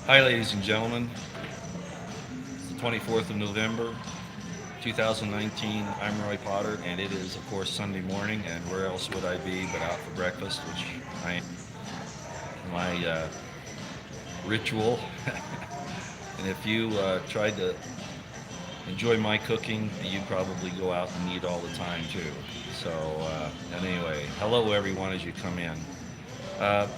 Hi, ladies and gentlemen. It's the 24th of November, 2019. I'm Roy Potter, and it is, of course, Sunday morning. And where else would I be but out for breakfast, which I my ritual. And if you tried to enjoy my cooking, you'd probably go out and eat all the time too. So, and anyway, hello everyone as you come in. Uh,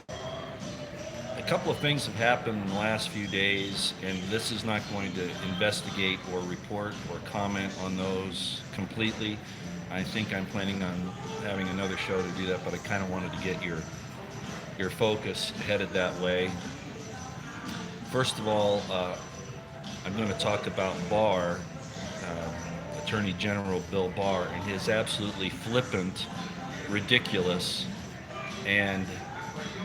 a couple of things have happened in the last few days, and this is not going to investigate or report or comment on those completely. I think I'm planning on having another show to do that, but I kind of wanted to get your focus headed that way. First of all, I'm going to talk about Barr, Attorney General Bill Barr, and his absolutely flippant, ridiculous, and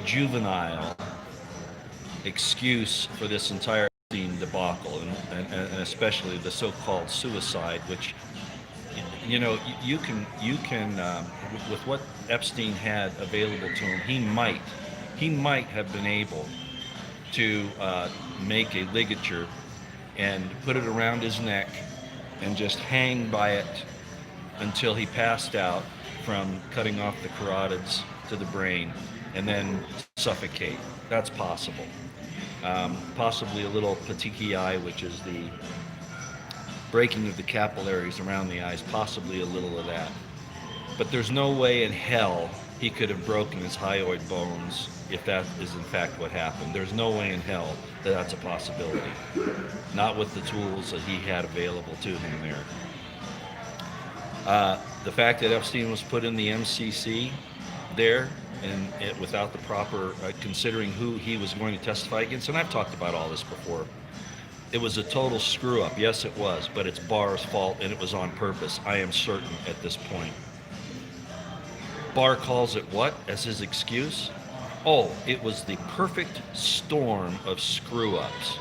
juvenile excuse for this entire debacle, and especially the so-called suicide, which you can with what Epstein had available to him, he might have been able to make a ligature and put it around his neck and just hang by it until he passed out from cutting off the carotids to the brain and then suffocate. That's possible. Possibly a little petechiae, which is the breaking of the capillaries around the eyes, possibly a little of that. But there's no way in hell he could have broken his hyoid bones if that is in fact what happened. There's no way in hell that that's a possibility. Not with the tools that he had available to him there. The fact that Epstein was put in the MCC there and without the proper, considering who he was going to testify against, and I've talked about all this before, it was a total screw up. Yes, it was, but it's Barr's fault and it was on purpose. I am certain at this point. Barr calls it what as his excuse? Oh, it was the perfect storm of screw-ups.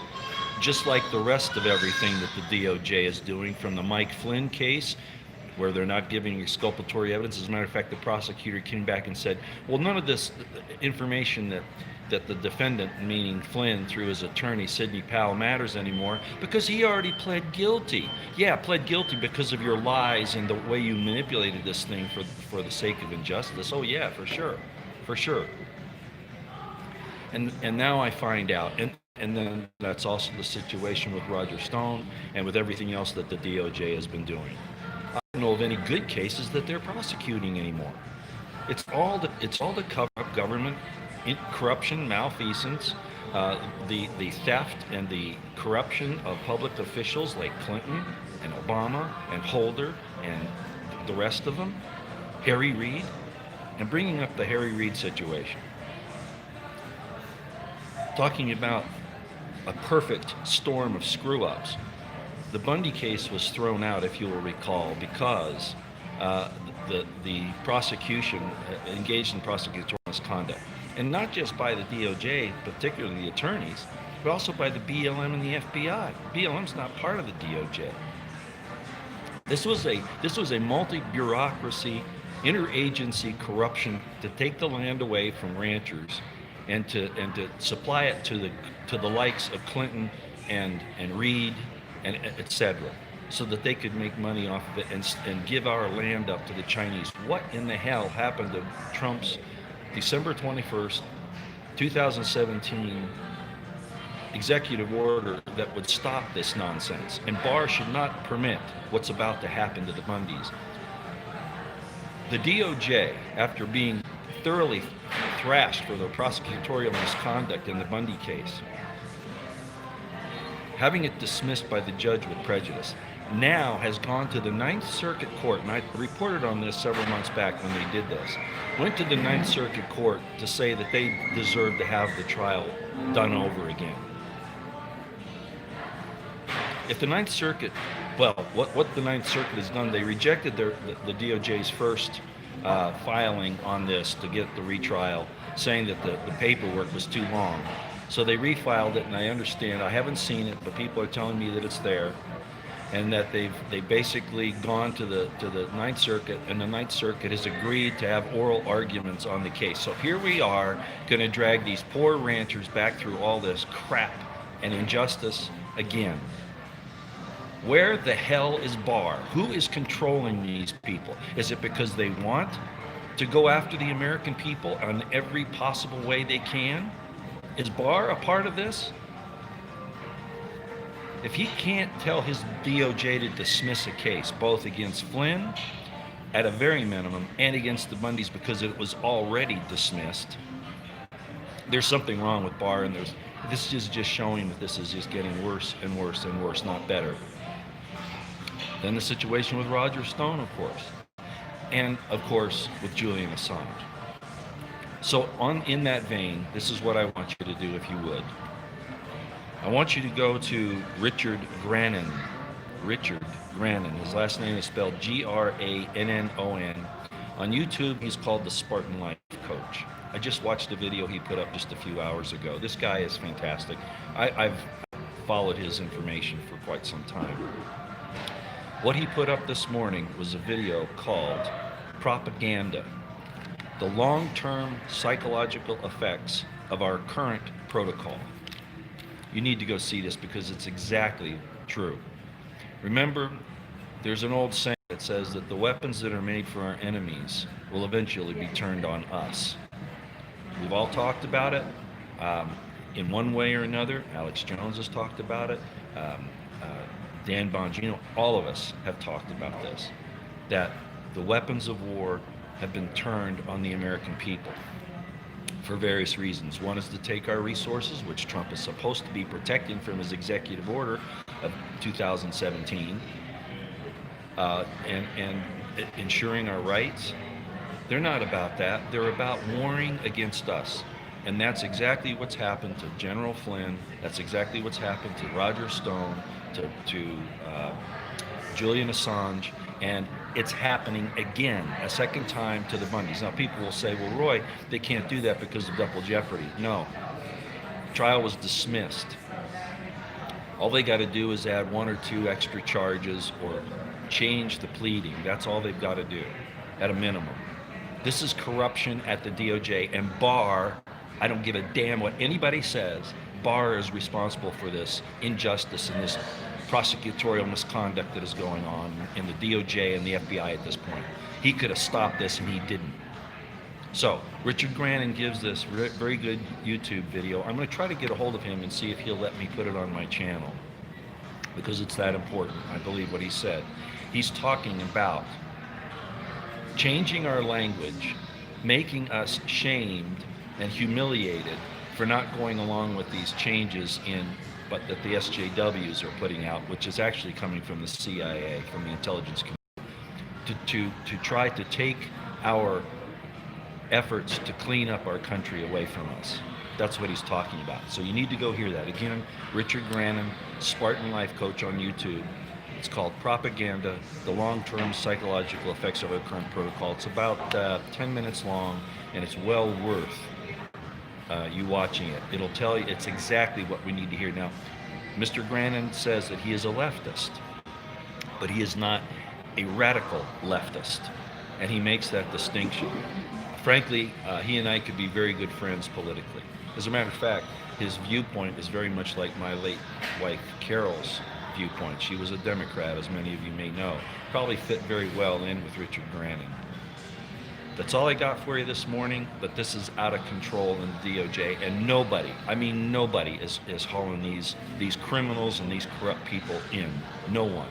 Just like the rest of everything that the DOJ is doing, from the Mike Flynn case, where they're not giving exculpatory evidence. As a matter of fact, the prosecutor came back and said, well, none of this information that the defendant, meaning Flynn, through his attorney, Sidney Powell, matters anymore because he already pled guilty. Yeah, pled guilty because of your lies and the way you manipulated this thing for the sake of injustice. Oh yeah, for sure, for sure. And now I find out, and then that's also the situation with Roger Stone and with everything else that the DOJ has been doing. I don't know of any good cases that they're prosecuting anymore. It's all to cover up government corruption, malfeasance, the theft and the corruption of public officials like Clinton and Obama and Holder and the rest of them, Harry Reid, and bringing up the Harry Reid situation. Talking about a perfect storm of screw-ups. The Bundy case was thrown out, if you will recall, because the prosecution engaged in prosecutorial misconduct. And not just by the DOJ, particularly the attorneys, but also by the BLM and the FBI. BLM's not part of the DOJ. This was a multi-bureaucracy, interagency corruption to take the land away from ranchers and to supply it to the likes of Clinton and Reid and etc., so that they could make money off of it and give our land up to the Chinese. What in the hell happened to Trump's December 21st, 2017 executive order that would stop this nonsense? And Barr should not permit what's about to happen to the Bundys. The DOJ, after being thoroughly thrashed for their prosecutorial misconduct in the Bundy case, having it dismissed by the judge with prejudice, now has gone to the Ninth Circuit Court, and I reported on this several months back when they did this, went to the Ninth Circuit Court to say that they deserve to have the trial done over again. If the Ninth Circuit, well, what the Ninth Circuit has done, they rejected the DOJ's first filing on this to get the retrial, saying that the paperwork was too long. So they refiled it, and I understand, I haven't seen it, but people are telling me that it's there, and that they've basically gone to the Ninth Circuit, and the Ninth Circuit has agreed to have oral arguments on the case. So here we are going to drag these poor ranchers back through all this crap and injustice again. Where the hell is Barr? Who is controlling these people? Is it because they want to go after the American people in every possible way they can? Is Barr a part of this? If he can't tell his DOJ to dismiss a case, both against Flynn at a very minimum and against the Bundys because it was already dismissed, there's something wrong with Barr, and this is just showing that this is just getting worse and worse and worse, not better. Then the situation with Roger Stone, of course, and of course with Julian Assange. So in that vein, this is what I want you to do, if you would. I want you to go to Richard Grannon. Richard Grannon. His last name is spelled Grannon. On YouTube, he's called the Spartan Life Coach. I just watched a video he put up just a few hours ago. This guy is fantastic. I've followed his information for quite some time. What he put up this morning was a video called Propaganda: The Long-Term Psychological Effects of Our Current Protocol. You need to go see this because it's exactly true. Remember, there's an old saying that says that the weapons that are made for our enemies will eventually be turned on us. We've all talked about it in one way or another. Alex Jones has talked about it. Dan Bongino, all of us have talked about this, that the weapons of war have been turned on the American people for various reasons. One is to take our resources, which Trump is supposed to be protecting from his executive order of 2017, and ensuring our rights. They're not about that. They're about warring against us. And that's exactly what's happened to General Flynn. That's exactly what's happened to Roger Stone, to Julian Assange, and it's happening again, a second time to the Bundys. Now, people will say, well, Roy, they can't do that because of double jeopardy. No. Trial was dismissed. All they got to do is add one or two extra charges or change the pleading. That's all they've got to do, at a minimum. This is corruption at the DOJ, and Barr, I don't give a damn what anybody says, Barr is responsible for this injustice and this prosecutorial misconduct that is going on in the DOJ and the FBI at this point. He could have stopped this, and he didn't. So, Richard Grannon gives this very good YouTube video. I'm going to try to get a hold of him and see if he'll let me put it on my channel, because it's that important. I believe what he said. He's talking about changing our language, making us shamed and humiliated for not going along with these changes but that the SJWs are putting out, which is actually coming from the CIA, from the intelligence community, to try to take our efforts to clean up our country away from us. That's what he's talking about. So you need to go hear that. Again, Richard Grannon, Spartan Life Coach on YouTube. It's called Propaganda: The Long-Term Psychological Effects of Our Current Protocol. It's about 10 minutes long, and it's well worth you watching it. It'll tell you, it's exactly what we need to hear. Now, Mr. Grannon says that he is a leftist, but he is not a radical leftist, and he makes that distinction. Frankly, he and I could be very good friends politically. As a matter of fact, his viewpoint is very much like my late wife Carol's viewpoint. She was a Democrat, as many of you may know. Probably fit very well in with Richard Grannon. That's all I got for you this morning, but this is out of control in the DOJ, and nobody, I mean nobody, is hauling these criminals and these corrupt people in. No one.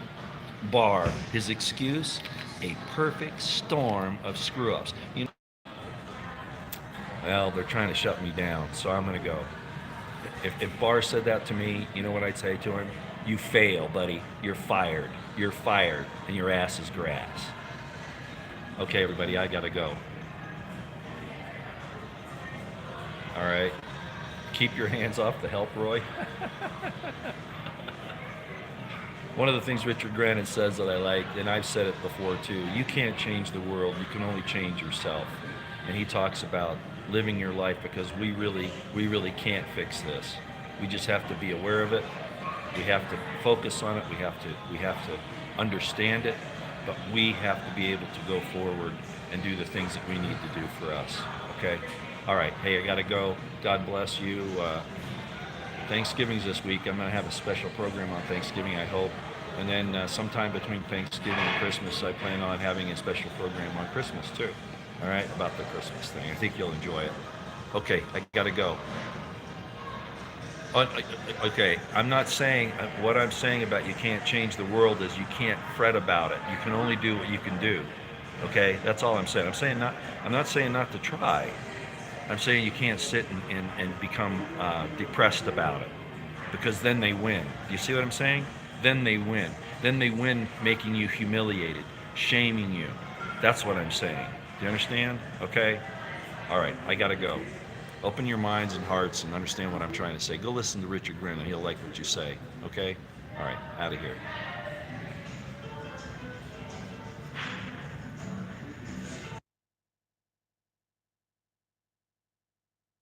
Barr, his excuse, a perfect storm of screw-ups. You know, well, they're trying to shut me down, so I'm going to go. If Barr said that to me, you know what I'd say to him? You fail, buddy. You're fired. You're fired, and your ass is grass. Okay, everybody, I gotta go. All right. Keep your hands off the help, Roy. One of the things Richard Grannon says that I like, and I've said it before too, you can't change the world, you can only change yourself. And he talks about living your life, because we really can't fix this. We just have to be aware of it. We have to focus on it. We have to understand it. But we have to be able to go forward and do the things that we need to do for us. Okay? All right. Hey, I got to go. God bless you. Thanksgiving's this week. I'm going to have a special program on Thanksgiving, I hope. And then sometime between Thanksgiving and Christmas, I plan on having a special program on Christmas too. All right, about the Christmas thing. I think you'll enjoy it. Okay, I got to go. Okay, I'm not saying, what I'm saying about you can't change the world is you can't fret about it. You can only do what you can do. Okay, that's all I'm saying. I'm not saying not to try. I'm saying you can't sit and become depressed about it, because then they win. Do you see what I'm saying? Then they win. Then they win making you humiliated, shaming you. That's what I'm saying. Do you understand? Okay? All right, I got to go. Open your minds and hearts and understand what I'm trying to say. Go listen to Richard Grin and he'll like what you say. Okay? All right, out of here.